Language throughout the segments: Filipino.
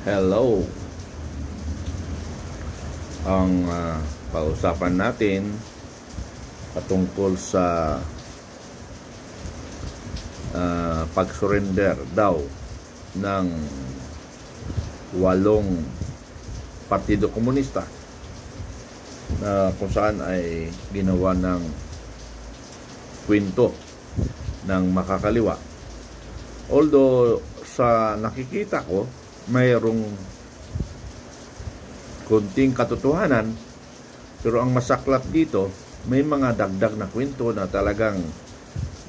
Hello. Ang pausapan natin patungkol sa pag-surrender daw ng 8 Partido Komunista na kung saan ay ginawa ng kwento ng makakaliwa. Although sa nakikita ko mayroong kunting katotohanan, pero ang masaklat dito, may mga dagdag na kwento na talagang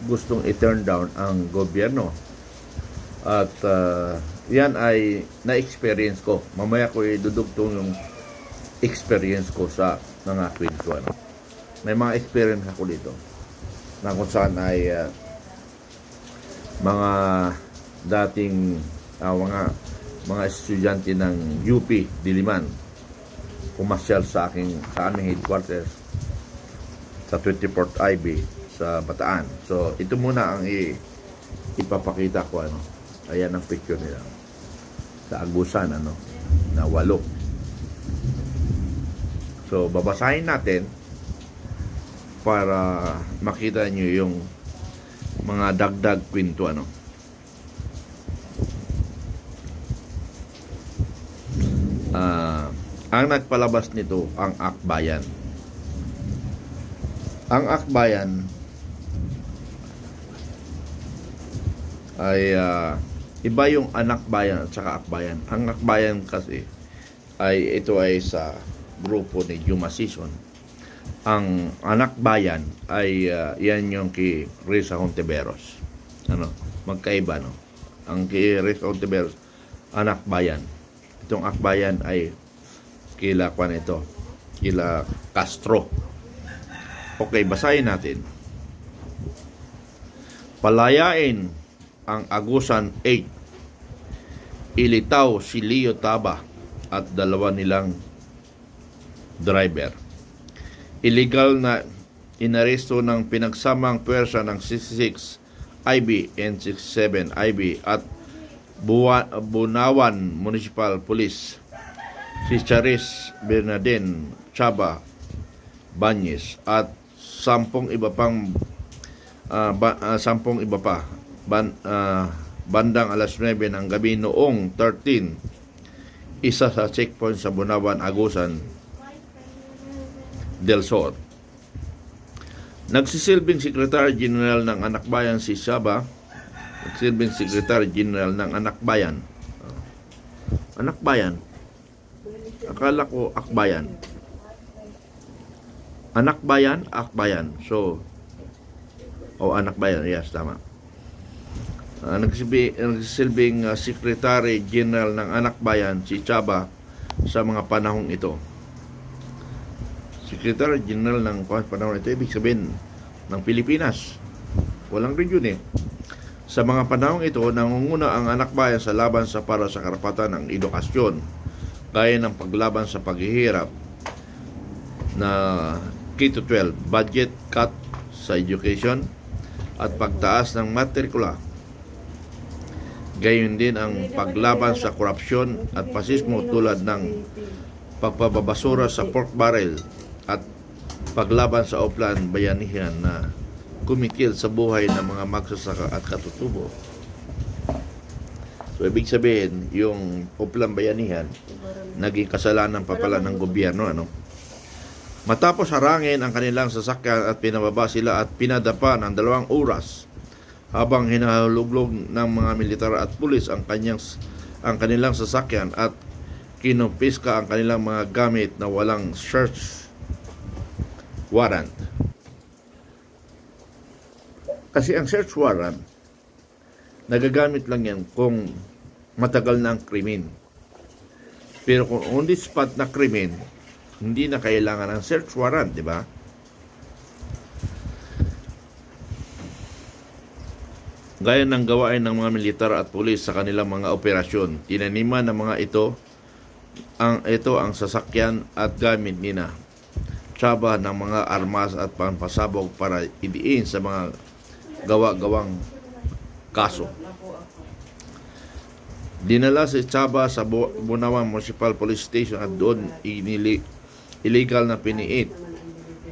gustong i-turn down ang gobyerno. At yan ay na-experience ko. Mamaya ko idudugtong yung experience ko sa mga kwento. May mga experience ako dito na kung saan ay mga dating mga estudyante ng UP Diliman pumasyal sa aming headquarters sa 24th IB sa Bataan. So ito muna ang ipapakita ko. Ayan ang picture nila sa Agusan na 8. So babasahin natin para makita nyo yung mga dagdag kwento. Ang nagpalabas nito ang Akbayan. Ang Akbayan ay iba yung Anak Bayan at saka Akbayan. Ang Akbayan kasi ito ay sa grupo ni Juma Sison. Ang Anak Bayan ay yan yung kay Risa Hontiveros. Magkaiba, no? Ang kay Risa Hontiveros, Anak Bayan. Itong Akbayan ay kila Castro. Okay, basahin natin. Palayain ang Agusan 8. Ilitaw si Leo Taba at 2 nilang driver. Illegal na inaresto ng pinagsamang puwersa ng 66 IB and 67 IB at Bunawan Municipal Police si Charis Bernardin Chaba Banyes at 10 iba pang 10 iba pa bandang alas 9 ng gabi noong 13 isa sa checkpoint sa Bunawan, Agusan del Sur. Nagsisilbing Secretary General ng Anak Bayan si Chaba. Nagsisilbing Secretary General ng Anak Bayan. Anak Bayan? Akala ko Akbayan. Anak Bayan, Akbayan. So, Anak Bayan. Yes, tama. Nagsisilbing Secretary General ng Anak Bayan si Chaba sa mga panahong ito. Secretary General ng panahon ito, ibig sabihin ng Pilipinas. Walang region eh. Sa mga panahong ito, nangunguna ang Anak Bayan sa laban para sa karapatan ng edukasyon, gaya ng paglaban sa paghihirap na K-12, budget cut sa education at pagtaas ng matrikula. Gayon din ang paglaban sa korupsyon at pasismo tulad ng pagpapabasura sa pork barrel at paglaban sa Oplan Bayanihan na kumikil sa buhay ng mga magsasaka at katutubo. So, ibig sabihin, yung Oplan Bayanihan, naging kasalanan pa pala ng gobyerno. Matapos harangin ang kanilang sasakyan at pinababa sila at pinadapa ng 2 oras habang hinahuluglog ng mga militar at pulis ang kanilang sasakyan at kinumpiska ang kanilang mga gamit na walang search warrant. Kasi ang search warrant, nagagamit lang yan kung matagal na ang krimen. Pero kung on the spot na krimen, hindi na kailangan ng search warrant, di ba? Gaya ng gawain ng mga militar at pulis sa kanilang mga operasyon, tinaniman ng mga ito ang sasakyan at gamit nina Chaba ng mga armas at pampasabog para idiin sa mga gawa-gawang kaso. Dinala si Chaba sa Bunawan Municipal Police Station at doon illegal na piniit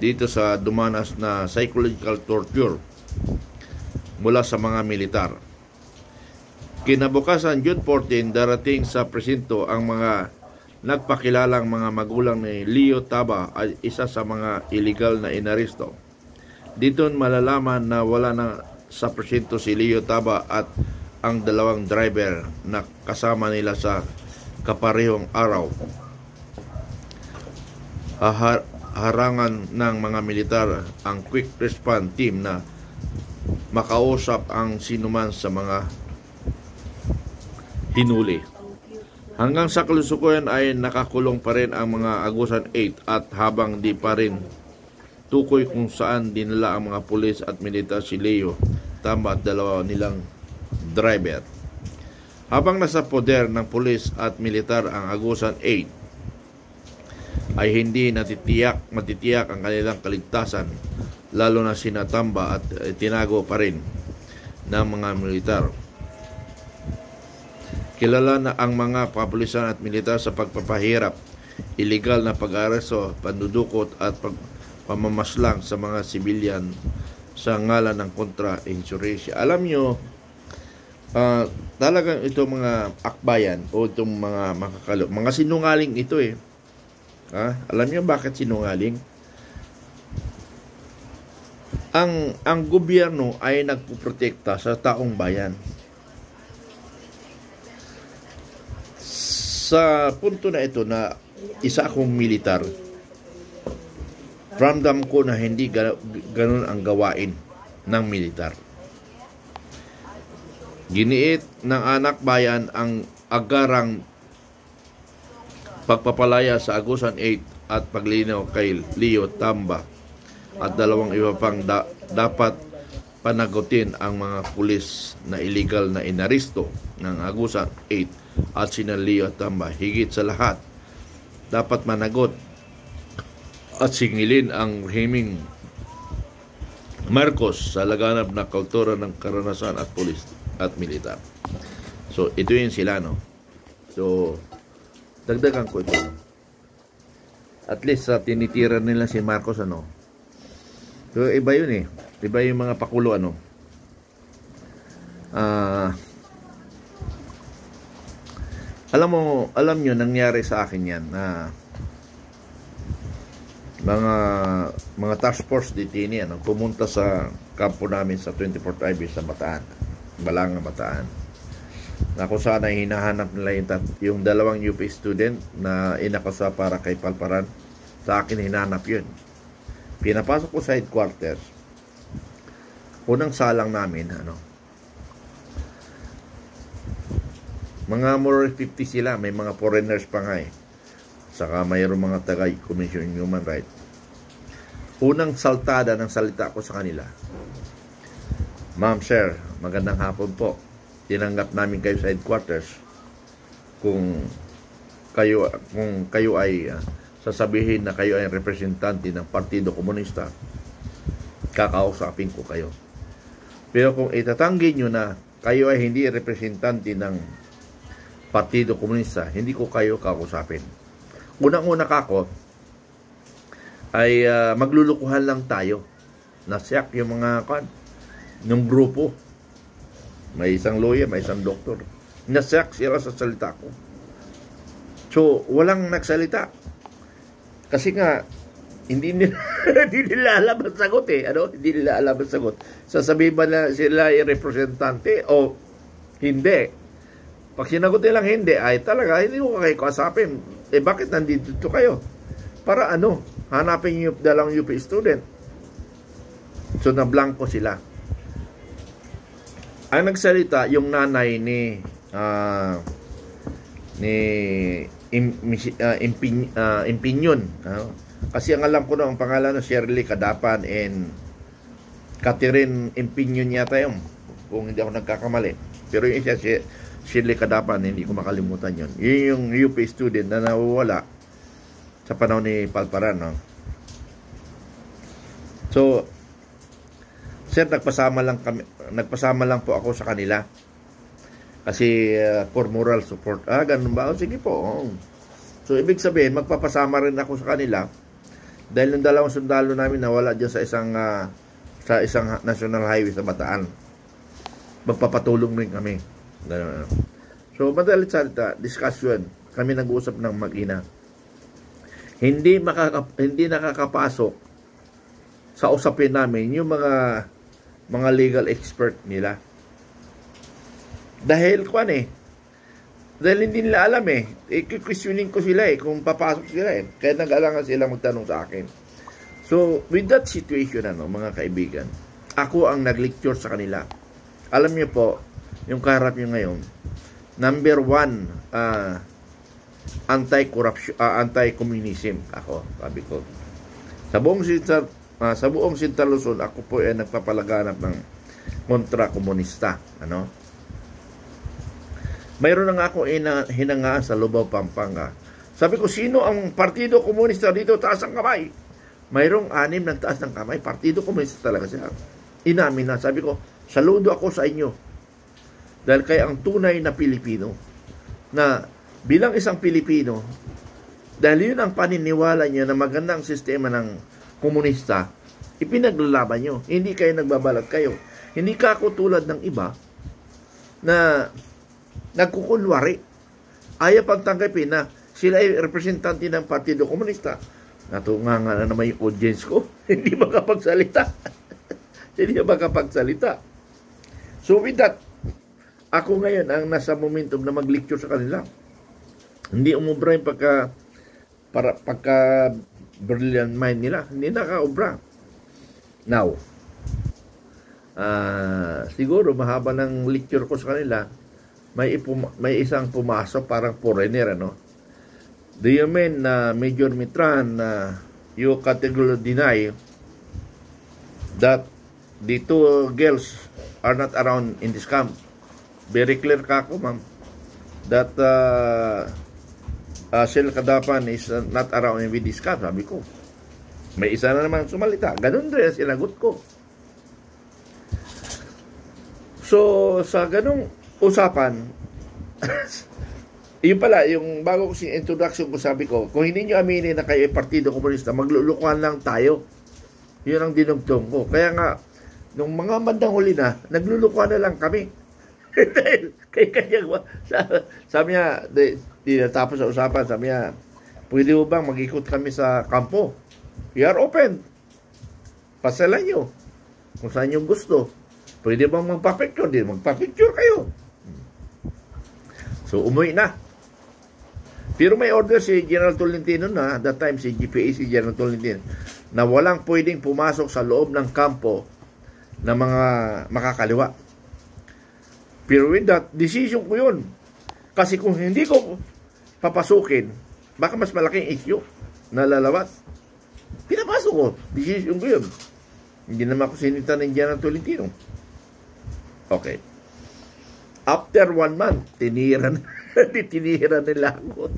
dito sa dumanas na psychological torture mula sa mga militar. Kinabukasan, June 14, darating sa presinto ang mga nagpakilalang mga magulang ni Leo Taba ay isa sa mga illegal na inaresto. Dito malalaman na wala na sa presinto si Leo Taba at ang dalawang driver na kasama nila sa kaparehong araw. Harangan ng mga militar ang quick response team na makausap ang sinuman sa mga hinuli. Hanggang sa kalusukuyan ay nakakulong pa rin ang mga Agusan 8 at habang di pa rin tukoy kung saan dinala ang mga pulis at militar si Leo Taba at dalawa nilang driver. Habang nasa poder ng pulis at militar ang Agusan 8 ay hindi matitiyak ang kanilang kaligtasan, lalo na sina Tamba at tinago pa rin ng mga militar. Kilala na ang mga kapulisan at militar sa pagpapahirap, illegal na pag-aresto, pandudukot at pamamaslang sa mga sibilyan sa ngalan ng kontra-insurrencia. Alam nyo, talagang ito mga akbayan o itong mga makakalo, mga sinungaling ito eh. Alam niyo bakit sinungaling? Ang gobyerno ay nagpoprotekta sa taong bayan. Sa punto na ito na isa akong militar, ramdam ko na hindi ganun ang gawain ng militar. Giniit ng anak bayan ang agarang pagpapalaya sa Agusan 8 at paglinaw kay Leo Taba at dalawang iba pang dapat panagutin ang mga pulis na illegal na inaresto ng Agusan 8 at sina Leo Taba. Higit sa lahat, dapat managot at singilin ang rehimeng Marcos sa laganap na kultura ng karanasan at pulis at militar. So, ito yun sila, no? So, dagdagan ko ito. At least, tinitira nila si Marcos, ano? So, iba yun eh. Iba yung mga pakulo, ano? Alam nyo, nangyari sa akin yan, na mga task force detainee, ano, pumunta sa kampo namin sa 24th Highway sa Bataan. Balanga, Bataan, na kung saan ay hinahanap nila yung dalawang UP student na inakusa para kay Palparan. Sa akin hinanap yun. Pinapasok ko sa headquarters. Unang salang namin, ano, mga more 50 sila, may mga foreigners pa nga eh. Saka mayroong mga taga-Commission Human Rights. Unang saltada ng salita ko sa kanila, "Ma'am, sir, magandang hapon po. Tinanggap namin kayo sa headquarters. Kung kayo ay sasabihin na kayo ay representante ng Partido Komunista, kakausapin ko kayo. Pero kung itatanggi nyo na kayo ay hindi representante ng Partido Komunista, hindi ko kayo kakausapin. Unang-una kako ay maglulukuhan lang tayo. Nasyak yung mga ng grupo. May isang lawyer, may isang doktor. Nasyak sila sa salita ko. So, walang nagsalita. Kasi nga, hindi nila alam ang sagot eh. Ano? Hindi nila alam ang sagot. Sasabihin ba na sila ay representante o hindi? Pag sinagot nilang hindi, ay talaga, hindi ko kayo kasapin. Eh, bakit nandito kayo? Para ano? Hanapin yung dalawang UP student. So, na-blanco sila. Ang nagsalita, yung nanay ni Impinyon. Kasi ang alam ko na, ang pangalan ng Shirley Cadapan and Catherine Impinyon yata yun, kung hindi ako nagkakamali. Pero yung isa, Shirley Cadapan, hindi ko makalimutan yun. Yun yung UP student na nawawala sa panahon ni Palparan, no? So, sir, nagpasama lang po ako sa kanila. Kasi for moral support. Ganun ba? Sige po. So, ibig sabihin, magpapasama rin ako sa kanila dahil yung dalawang sundalo namin nawala dyan sa isang national highway sa Bataan. Magpapatulong rin kami. So, madalit salita, discussion. Kami nag-uusap ng mag-ina. Hindi nakakapasok sa usapin namin yung mga legal expert nila. Dahil dahil hindi nila alam questioning ko sila kung papasok sila kaya nag-alangan sila magtanong sa akin. So, with that situation, mga kaibigan, ako ang nag-lecture sa kanila. Alam niyo po, yung kaharap niyo ngayon, number 1, anti-corruption, anti-communism ako, sabi ko. Sa buong Sinta Luzon, ako po ay nagpapalaganap ng kontra-komunista. Mayroon na nga ako hinangaan sa Lubao, Pampanga. Sabi ko, sino ang Partido Komunista dito? Taas ang kamay. Mayroong 6 ng taas ng kamay. Partido Komunista talaga siya. Inamin na. Sabi ko, saludo ako sa inyo. Dahil kaya ang tunay na Pilipino, na bilang isang Pilipino, dahil yun ang paniniwala niya na magandang sistema ng komunista, ipinaglalaban nyo. Hindi kayo nagbabalat kayo. Hindi ka ako tulad ng iba na nagkukunwari. Ayaw pang tanggapin na sila ay representante ng Partido Komunista. Natunga nga na naman yung audience ko. Hindi makapagsalita. Hindi makapagsalita. So with that, ako ngayon ang nasa momentum na mag-lecture sa kanila. Hindi umubra yung pagka brilliant mind nila. Hindi nakaubra. Now, siguro mahaba ng lecture ko sa kanila, may isang pumasok parang foreigner, Do you mean, Major Mitran, you categorically deny that the 2 girls are not around in this camp? Very clear ka ako, ma'am, that Sel Kadapan is not around in this camp, sabi ko. May isa na naman sumalita. Ganun rin sinagot ko. So, sa ganung usapan, yun pala, yung bago ko introduction ko, sabi ko, kung hindi nyo aminin na kayo ay Partido Komunista, maglulukuhan lang tayo. Yun ang dinugtong ko. Kaya nga, nung mga bandang huli na, naglulukuhan na lang kami. Dahil, sabi niya, di natapos sa usapan, sabi niya, pwede mo bang mag-ikot kami sa kampo? We are open. Pasalan nyo. Kung saan nyo gusto. Pwede bang magpa-picture? Di magpa-picture kayo. So, umuwi na. Pero may order si General Tolentino na, that time si GPA, si General Tolentino, na walang pwedeng pumasok sa loob ng kampo na mga makakaliwa. Pero with that, decision ko yun. Kasi kung hindi ko papasukin, baka mas malaking issue na lalabas. Pinapasok ko. Decision ko yun. Hindi naman ako sinita ng General Tolentino. Okay. After 1 month, tinira nila ako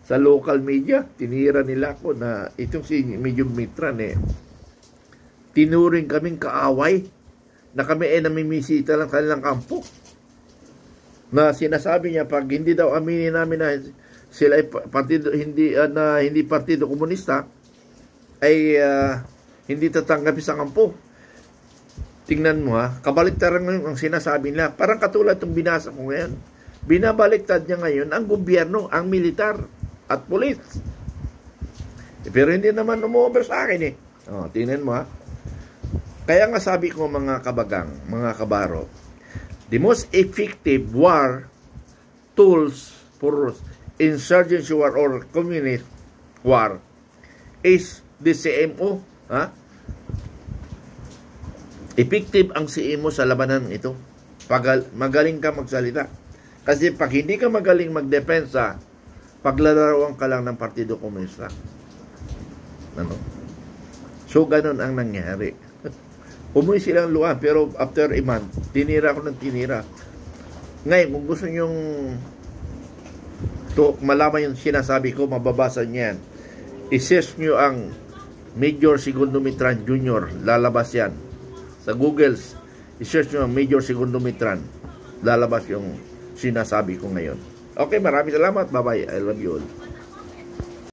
sa local media. Tinira nila ako na itong si Major Mitran tinuring kaming kaaway na kami namimisita lang kanilang kampo. Na sinasabi niya pag hindi daw aminin namin na sila ay hindi Partido Komunista ay hindi tatanggapin sa kampo. Tingnan mo kabaliktaran ngayon ang sinasabi nila. Parang katulad itong binasa ko ngayon. Binabaliktad niya ngayon ang gobyerno, ang militar at pulis. Pero hindi naman umu-over sa akin tingnan mo Kaya nga sabi ko mga kabagang, mga kabaro, the most effective war tools for insurgency war or communist war is the CMO. Effective ang CMO sa labanan ito. Magaling ka magsalita. Kasi pag hindi ka magaling magdepensa, paglalaroan ka lang ng Partido Komunista. So, ganun ang nangyari. Umuwi silang luha, pero after a month, tinira ko ng tinira. Ngayon, kung gusto nyong malaman yung sinasabi ko, mababasa niyan. I-search nyo ang Major Segundo Mitran Jr. Lalabas yan. Sa Google, i-search nyo ang Major Segundo Mitran. Lalabas yung sinasabi ko ngayon. Okay, maraming salamat. Bye-bye. I love you all.